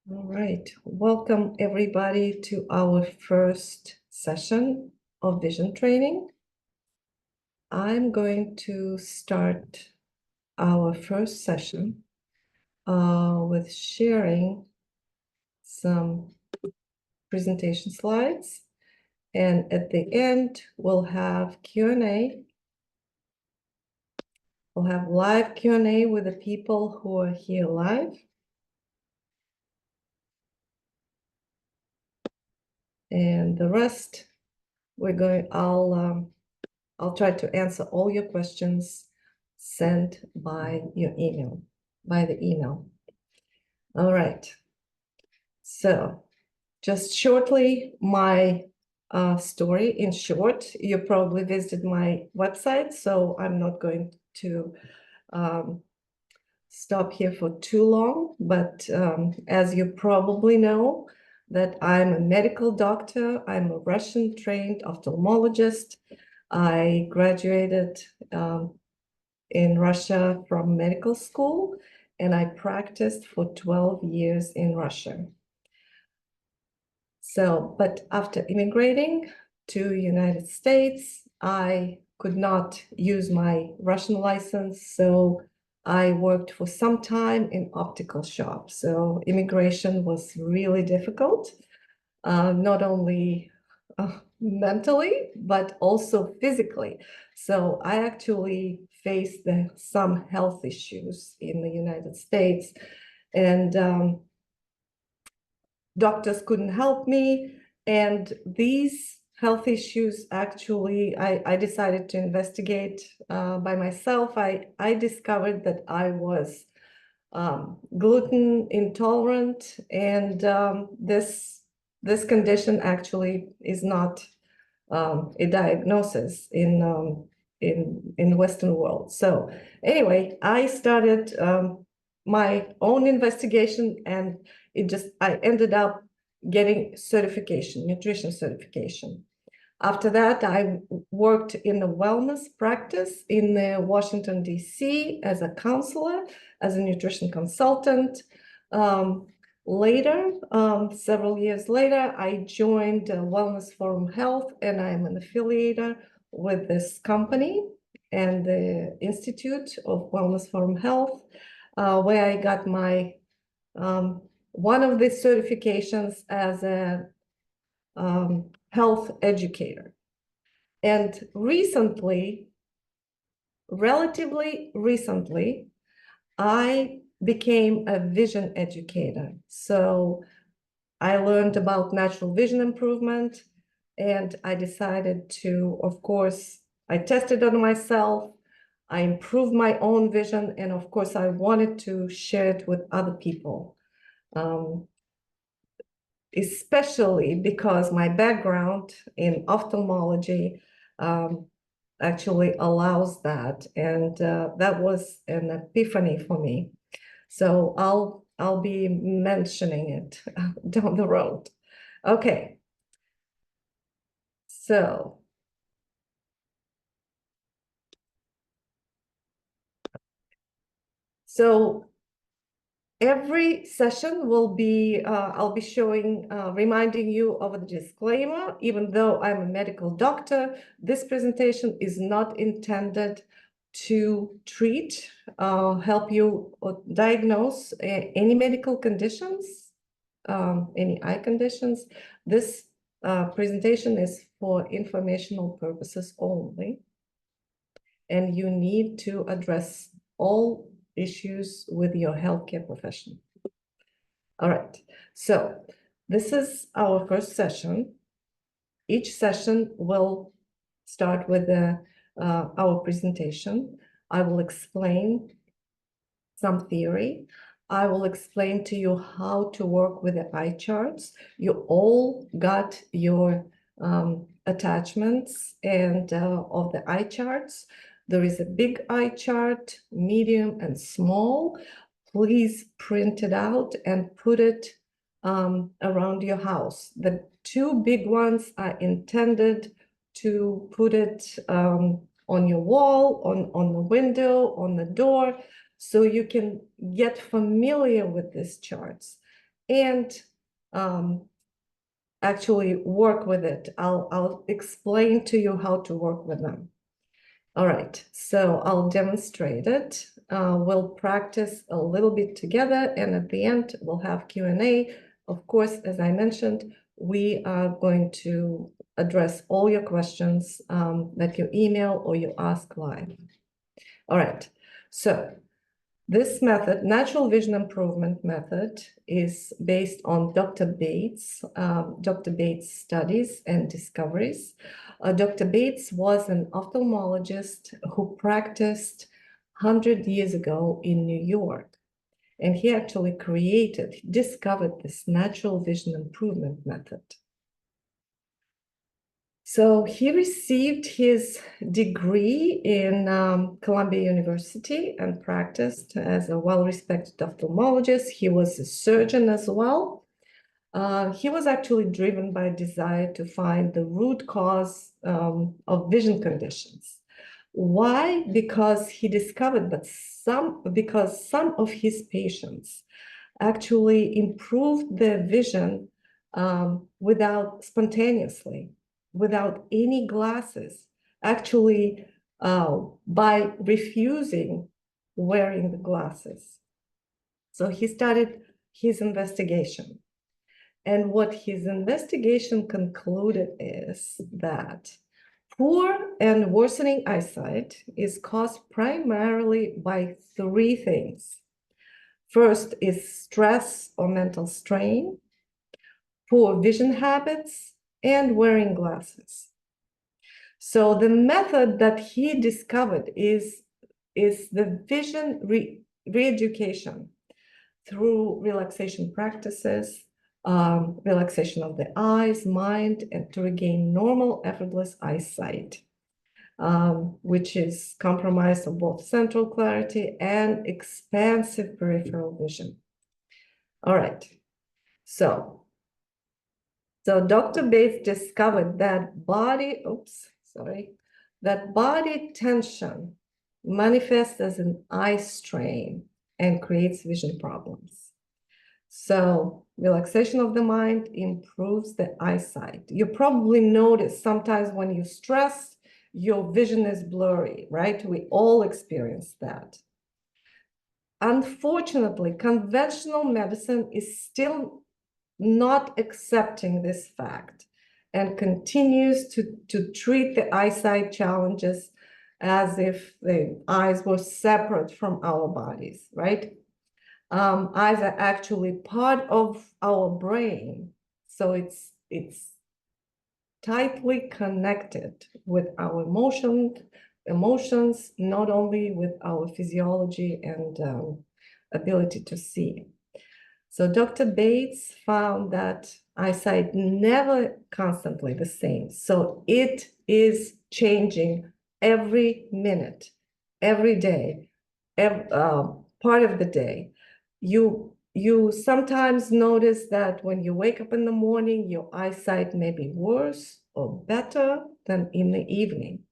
All right, welcome everybody to our first session of vision training. I'm going to start our first session with sharing some presentation slides. And at the end, we'll have Q&A. We'll have live Q&A with the people who are here live. And the rest, I'll try to answer all your questions sent by the email. All right. So just shortly, my story in short, you probably visited my website, so I'm not going to stop here for too long, but as you probably know, that I'm a medical doctor. I'm a Russian trained ophthalmologist. I graduated in Russia from medical school, and I practiced for 12 years in Russia. So, but after immigrating to United States, I could not use my Russian license, so I worked for some time in optical shop. So immigration was really difficult, not only mentally, but also physically. So I actually faced some health issues in the United States, and doctors couldn't help me. And these health issues, actually, I decided to investigate by myself. I discovered that I was gluten intolerant, and this condition actually is not a diagnosis in Western world. So anyway, I started my own investigation, and I ended up getting certification, nutrition certification. After that, I worked in the wellness practice in Washington, D.C. as a counselor, as a nutrition consultant. Later, several years later, I joined Wellness Forum Health, and I'm an affiliate with this company and the Institute of Wellness Forum Health, where I got my one of the certifications as a health educator. And relatively recently, I became a vision educator. So I learned about natural vision improvement, and I decided to, of course, I tested on myself, I improved my own vision, and of course, I wanted to share it with other people. Especially because my background in ophthalmology actually allows that, and that was an epiphany for me. So I'll be mentioning it down the road. Okay. So every session will be, I'll be showing, reminding you of the disclaimer. Even though I'm a medical doctor, this presentation is not intended to treat, help you or diagnose any medical conditions, any eye conditions. This presentation is for informational purposes only, and you need to address all issues with your healthcare professional. All right, so this is our first session. Each session will start with our presentation. I will explain some theory. I will explain to you how to work with the eye charts. You all got your attachments and of the eye charts. There is a big eye chart, medium and small. Please print it out and put it around your house. The two big ones are intended to put it on your wall, on the window, on the door, so you can get familiar with these charts. and actually work with it. I'll explain to you how to work with them. All right, so I'll demonstrate it. We'll practice a little bit together, and at the end, we'll have Q&A. Of course, as I mentioned, we are going to address all your questions that you email or you ask live. All right, so this method, natural vision improvement method, is based on Dr. Bates' studies and discoveries. Dr. Bates was an ophthalmologist who practiced 100 years ago in New York. And he actually discovered this natural vision improvement method. So he received his degree in Columbia University and practiced as a well-respected ophthalmologist. He was a surgeon as well. He was actually driven by a desire to find the root cause of vision conditions. Why? Because he discovered that some of his patients actually improved their vision spontaneously, without any glasses, actually by refusing wearing the glasses. So he started his investigation. And what his investigation concluded is that poor and worsening eyesight is caused primarily by three things. First is stress or mental strain, poor vision habits, and wearing glasses. So the method that he discovered is the vision re-education through relaxation practices, relaxation of the eyes, mind, and to regain normal, effortless eyesight, which is comprised of both central clarity and expansive peripheral vision. All right, so Dr. Bates discovered that body tension manifests as an eye strain and creates vision problems. So relaxation of the mind improves the eyesight. You probably notice sometimes when you stress, your vision is blurry, right? We all experience that. Unfortunately, conventional medicine is still not accepting this fact and continues to treat the eyesight challenges as if the eyes were separate from our bodies, right? Eyes are actually part of our brain, so it's tightly connected with our emotions, not only with our physiology and ability to see. So Dr. Bates found that eyesight never constantly the same. So it is changing every minute, every day, part of the day. You sometimes notice that when you wake up in the morning, your eyesight may be worse or better than in the evening.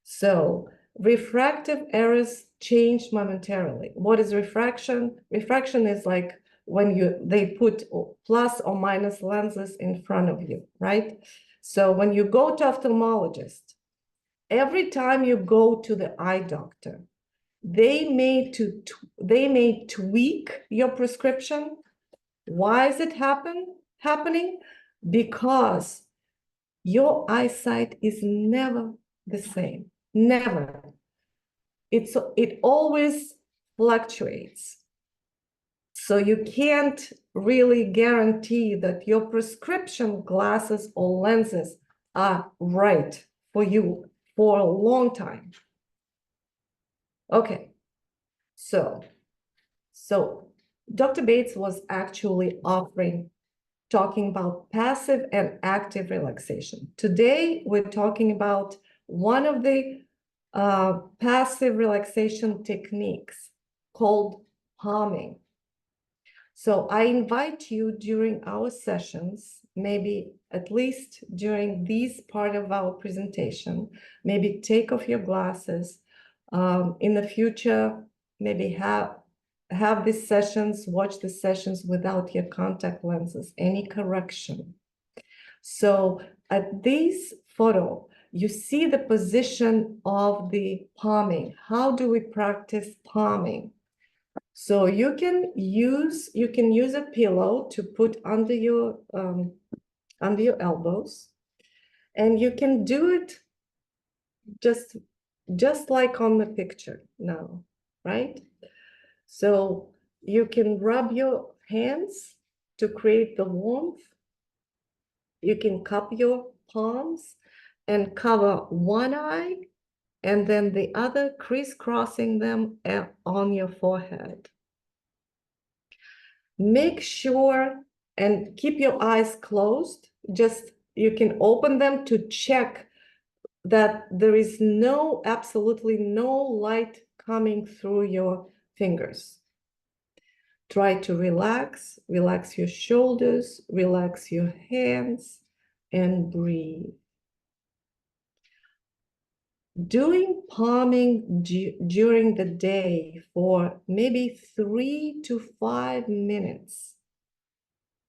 So refractive errors change momentarily. What is refraction? Refraction is like when they put plus or minus lenses in front of you, right? So when you go to ophthalmologist, every time you go to the eye doctor, they may tweak your prescription. Why is it happening? Because your eyesight is never the same. Never. It always fluctuates. So you can't really guarantee that your prescription glasses or lenses are right for you for a long time. Okay, so Dr. Bates was actually talking about passive and active relaxation. Today, we're talking about one of the passive relaxation techniques called palming. So I invite you during our sessions, maybe at least during this part of our presentation, maybe take off your glasses. In the future, maybe have these sessions, watch the sessions without your contact lenses, any correction. So at this photo, you see the position of the palming. How do we practice palming? So you can use a pillow to put under your elbows, and you can do it just like on the picture now, right? So you can rub your hands to create the warmth. You can cup your palms and cover one eye and then the other, crisscrossing them on your forehead. Make sure and keep your eyes closed. Just you can open them to check that there is absolutely no light coming through your fingers. Try to relax your shoulders, relax your hands, and breathe. Doing palming during the day for maybe 3 to 5 minutes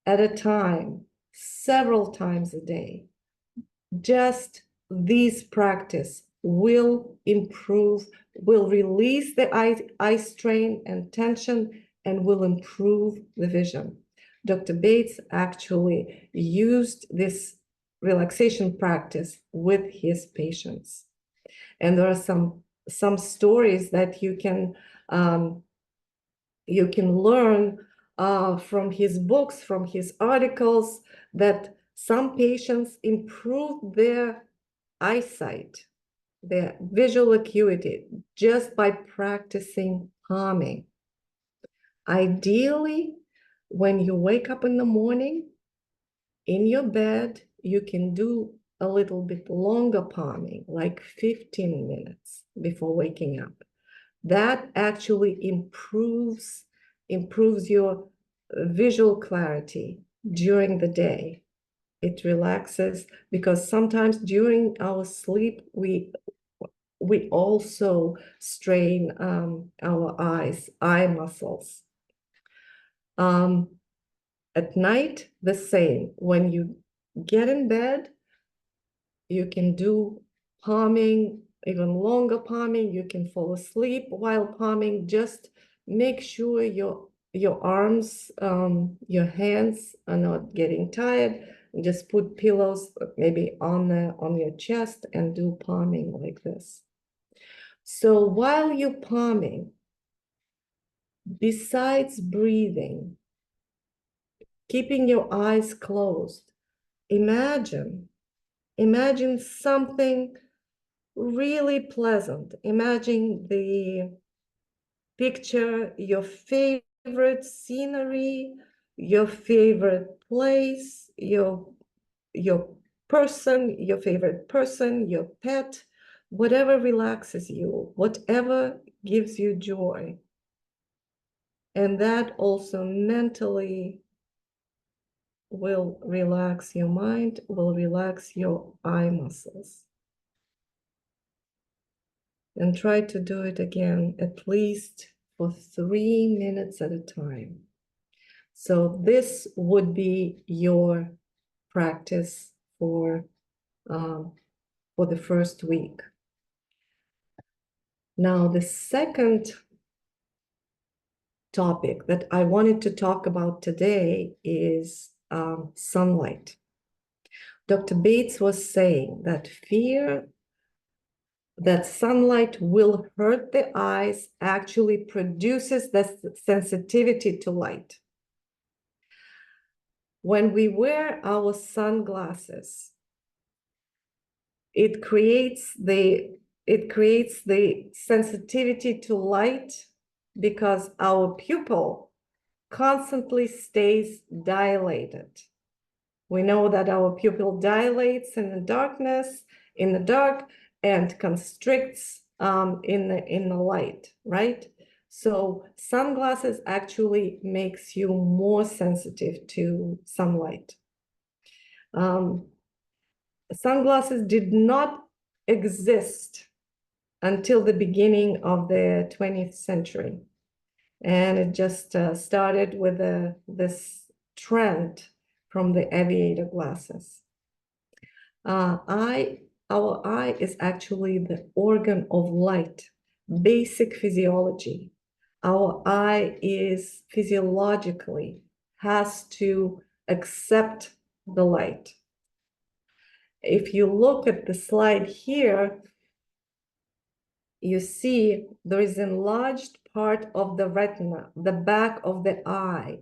at a time, several times a day. Just this practice will release the eye strain and tension and will improve the vision. Dr. Bates actually used this relaxation practice with his patients. And there are some stories that you can learn from his books, from his articles, that some patients improve their eyesight, their visual acuity, just by practicing palming. Ideally, when you wake up in the morning, in your bed, you can do a little bit longer palming, like 15 minutes before waking up. That actually improves your visual clarity during the day. It relaxes, because sometimes during our sleep, we also strain our eye muscles. At night, the same. When you get in bed, you can do palming, even longer palming. You can fall asleep while palming. Just make sure your arms, your hands are not getting tired. Just put pillows maybe on your chest and do palming like this. So while you're palming, besides breathing, keeping your eyes closed, imagine something really pleasant. Imagine picture your favorite scenery, your favorite place, your person, your favorite person, your pet, whatever relaxes you, whatever gives you joy. And that also mentally will relax your mind, will relax your eye muscles. And try to do it again at least for 3 minutes at a time. So this would be your practice for the first week. Now, the second topic that I wanted to talk about today is sunlight. Dr. Bates was saying that fear that sunlight will hurt the eyes actually produces the sensitivity to light. When we wear our sunglasses, it creates the sensitivity to light because our pupil constantly stays dilated. We know that our pupil dilates in the dark, and constricts in the light, right? So sunglasses actually makes you more sensitive to sunlight. Sunglasses did not exist until the beginning of the 20th century. And it just started with this trend from the aviator glasses. Our eye is actually the organ of light, basic physiology. Our eye is physiologically has to accept the light. If you look at the slide here, you see there is enlarged part of the retina, the back of the eye,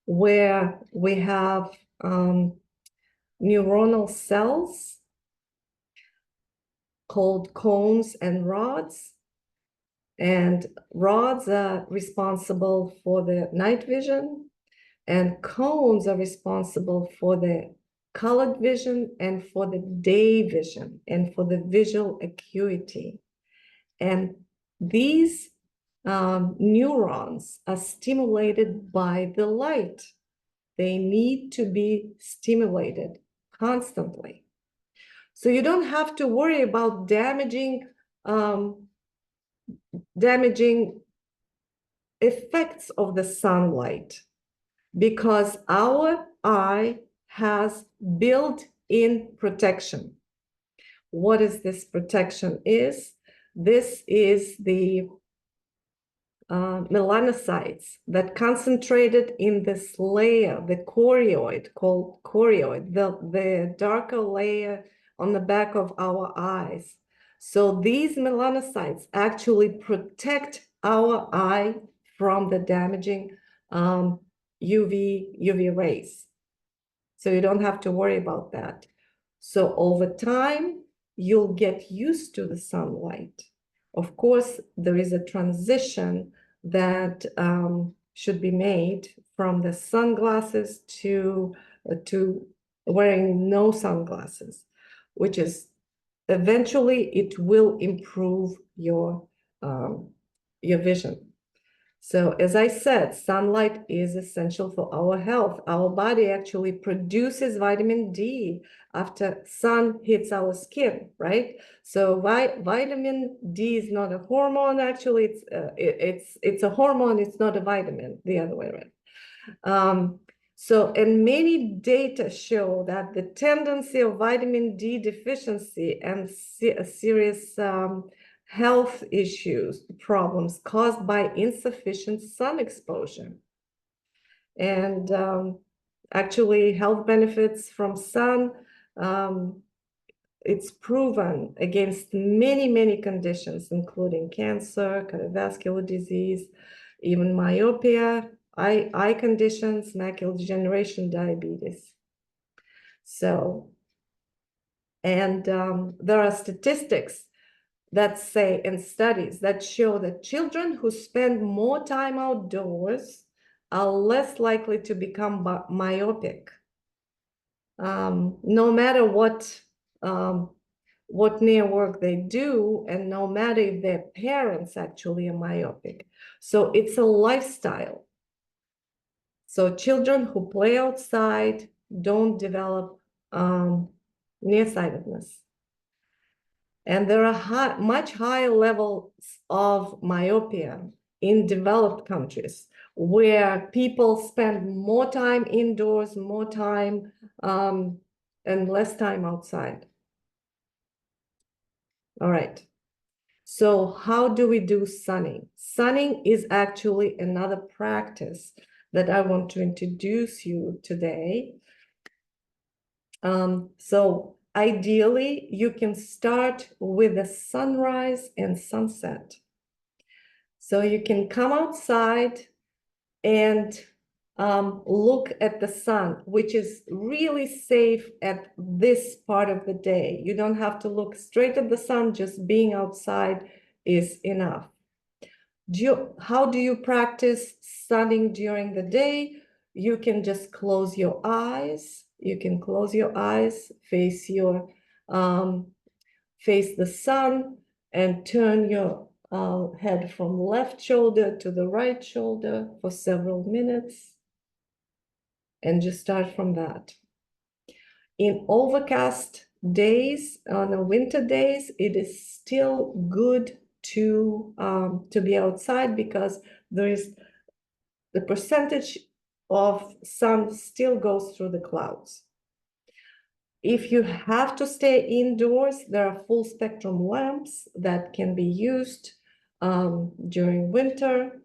where we have neuronal cells called cones and rods. And rods are responsible for the night vision, and cones are responsible for the colored vision and for the day vision and for the visual acuity. And these neurons are stimulated by the light. They need to be stimulated constantly. So you don't have to worry about damaging effects of the sunlight, because our eye has built-in protection. What is this protection is? This is the melanocytes that concentrated in this layer, the choroid, called choroid, the darker layer on the back of our eyes. So these melanocytes actually protect our eye from the damaging UV rays. So you don't have to worry about that. So over time, you'll get used to the sunlight. Of course, there is a transition that should be made from the sunglasses to wearing no sunglasses, which is eventually it will improve your vision. So as I said, sunlight is essential for our health. Our body actually produces vitamin D after sun hits our skin, right? So vitamin D is not a hormone. Actually, it's a hormone. It's not a vitamin. The other way around. And many data show that the tendency of vitamin D deficiency and serious health issues, problems caused by insufficient sun exposure. And actually, health benefits from sun, it's proven against many conditions, including cancer, cardiovascular disease, even myopia, eye conditions, macular degeneration, diabetes. So, and there are statistics that say, and studies that show that children who spend more time outdoors are less likely to become myopic. No matter what near work they do, and no matter if their parents actually are myopic. So it's a lifestyle. So children who play outside don't develop nearsightedness. And there are much higher levels of myopia in developed countries, where people spend more time indoors, more time and less time outside. All right. So how do we do sunning? Sunning is actually another practice that I want to introduce you today. So ideally, you can start with the sunrise and sunset. So you can come outside and look at the sun, which is really safe at this part of the day. You don't have to look straight at the sun, just being outside is enough. How do you practice sunning during the day? You can just close your eyes. You can close your eyes, face the sun, and turn your head from left shoulder to the right shoulder for several minutes, and just start from that. In overcast days, on the winter days, it is still good to be outside, because there is the percentage of sun still goes through the clouds. If you have to stay indoors, there are full spectrum lamps that can be used during winter.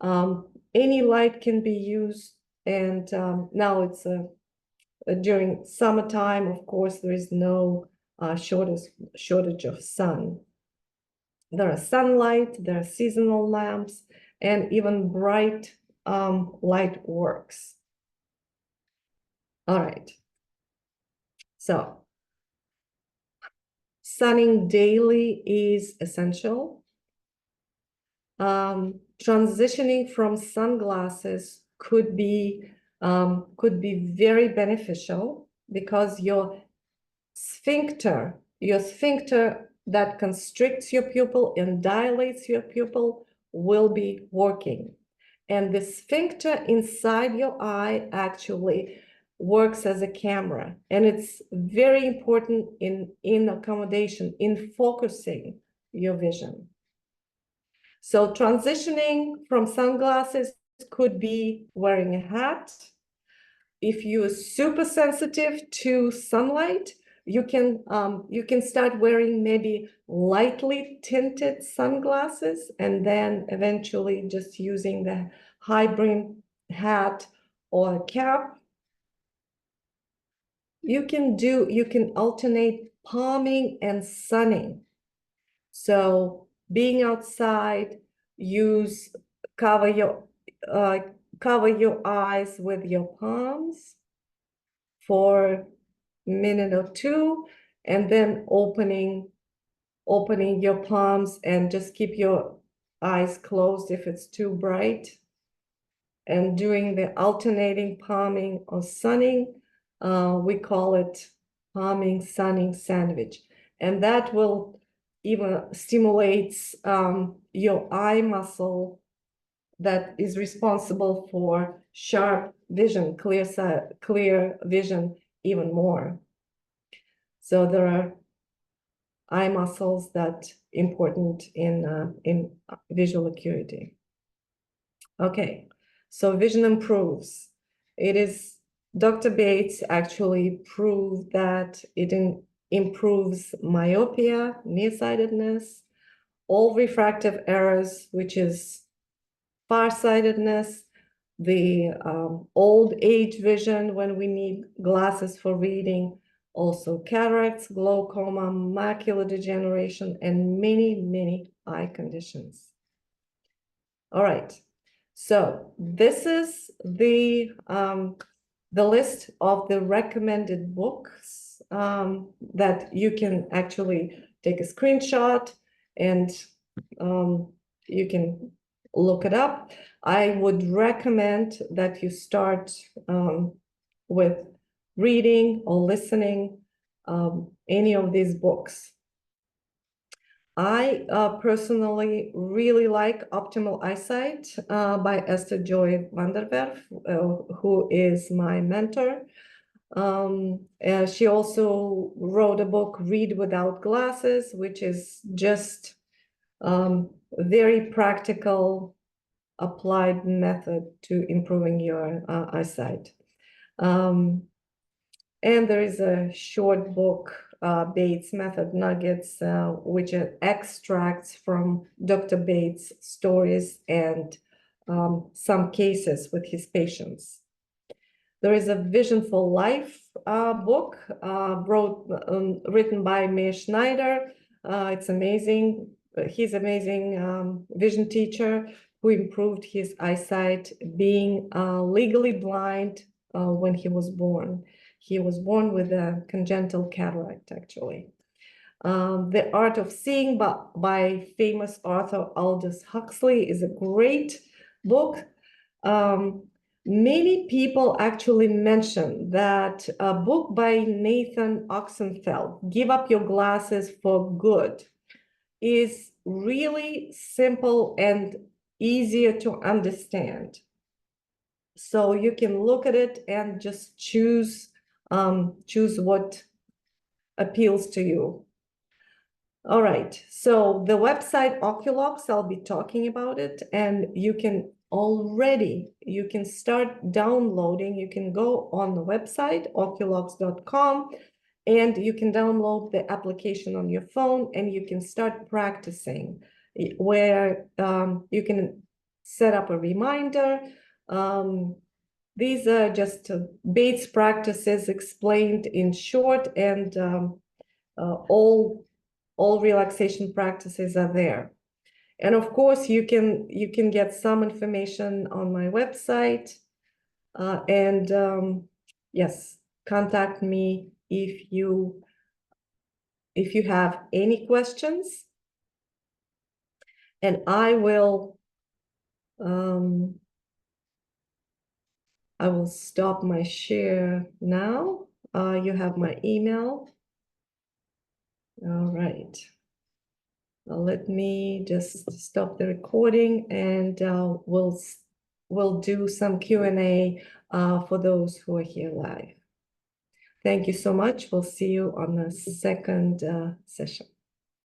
Any light can be used, and now it's during summertime, of course, there is no shortage of sun. There are sunlight, there are seasonal lamps, and even bright light works. All right. So sunning daily is essential. Transitioning from sunglasses could be very beneficial because your sphincter that constricts your pupil and dilates your pupil will be working. And the sphincter inside your eye actually works as a camera. And it's very important in accommodation, in focusing your vision. So transitioning from sunglasses could be wearing a hat. If you're super sensitive to sunlight, you can start wearing maybe lightly tinted sunglasses and then eventually just using the high brim hat or cap. You can alternate palming and sunning. So being outside, cover your eyes with your palms for a minute or two, and then opening your palms, and just keep your eyes closed if it's too bright, and doing the alternating palming or sunning. We call it palming sunning sandwich, and that will even stimulates your eye muscle that is responsible for sharp vision, clear vision even more. So there are eye muscles that important in visual acuity. Okay, so vision improves. Dr. Bates actually proved that it improves myopia, nearsightedness, all refractive errors, which is farsightedness, the old age vision when we need glasses for reading, also cataracts, glaucoma, macular degeneration, and many, many eye conditions. All right, so this is the list of the recommended books that you can actually take a screenshot and you can look it up. I would recommend that you start with reading or listening any of these books. I personally really like Optimal Eyesight by Esther Joy van der Werf, who is my mentor. She also wrote a book, Read Without Glasses, which is just very practical applied method to improving your eyesight. And there is a short book, Bates Method Nuggets, which are extracts from Dr. Bates' stories and some cases with his patients. There is a Vision for Life book written by Meir Schneider. It's amazing. He's amazing vision teacher who improved his eyesight, being legally blind when he was born. He was born with a congenital cataract, actually. The Art of Seeing by famous author Aldous Huxley is a great book. Many people actually mention that a book by Nathan Oxenfeld, Give Up Your Glasses for Good, is really simple and easier to understand. So you can look at it and just choose what appeals to you. All right, so the website Oculox, I'll be talking about it, and you can already you can start downloading. You can go on the website, oculogs.com, and you can download the application on your phone and you can start practicing where you can set up a reminder. These are just Bates practices explained in short, and all relaxation practices are there. And of course, you can get some information on my website. Yes, contact me if you have any questions, and I will stop my share now. You have my email. All right. Let me just stop the recording, and we'll do some Q&A for those who are here live. Thank you so much. We'll see you on the second session.